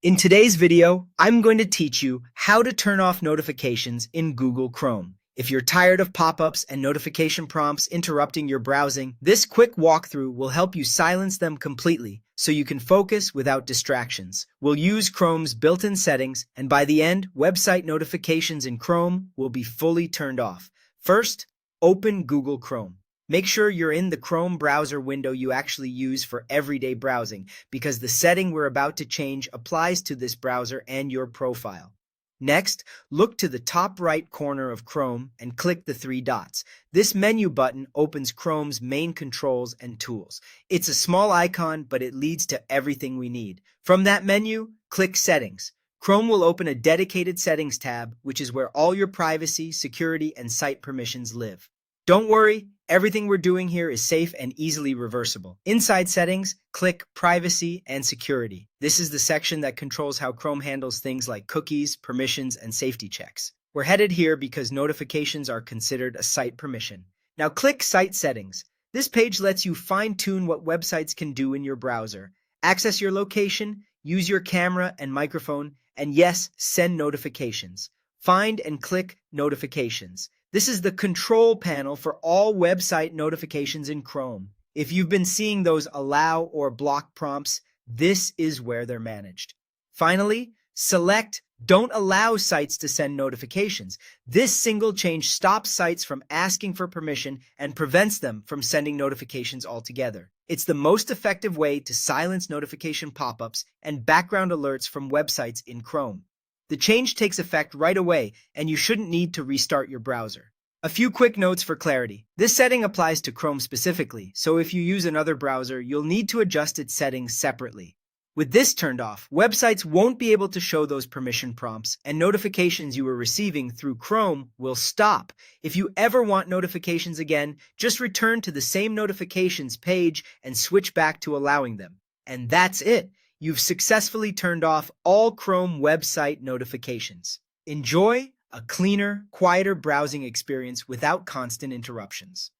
In today's video, I'm going to teach you how to turn off notifications in Google Chrome. If you're tired of pop-ups and notification prompts interrupting your browsing, this quick walkthrough will help you silence them completely so you can focus without distractions. We'll use Chrome's built-in settings, and by the end, website notifications in Chrome will be fully turned off. First, open Google Chrome. Make sure you're in the Chrome browser window you actually use for everyday browsing, because the setting we're about to change applies to this browser and your profile. Next, look to the top right corner of Chrome and click the three dots. This menu button opens Chrome's main controls and tools. It's a small icon, but it leads to everything we need. From that menu, click Settings. Chrome will open a dedicated Settings tab, which is where all your privacy, security, and site permissions live. Don't worry, everything we're doing here is safe and easily reversible. Inside Settings, click Privacy and Security. This is the section that controls how Chrome handles things like cookies, permissions, and safety checks. We're headed here because notifications are considered a site permission. Now click Site Settings. This page lets you fine-tune what websites can do in your browser. Access your location, use your camera and microphone, and yes, send notifications. Find and click Notifications. This is the control panel for all website notifications in Chrome. If you've been seeing those allow or block prompts, this is where they're managed. Finally, select Don't allow sites to send notifications. This single change stops sites from asking for permission and prevents them from sending notifications altogether. It's the most effective way to silence notification pop-ups and background alerts from websites in Chrome. The change takes effect right away, and you shouldn't need to restart your browser. A few quick notes for clarity. This setting applies to Chrome specifically, so if you use another browser, you'll need to adjust its settings separately. With this turned off, websites won't be able to show those permission prompts, and notifications you were receiving through Chrome will stop. If you ever want notifications again, just return to the same notifications page and switch back to allowing them. And that's it. You've successfully turned off all Chrome website notifications. Enjoy a cleaner, quieter browsing experience without constant interruptions.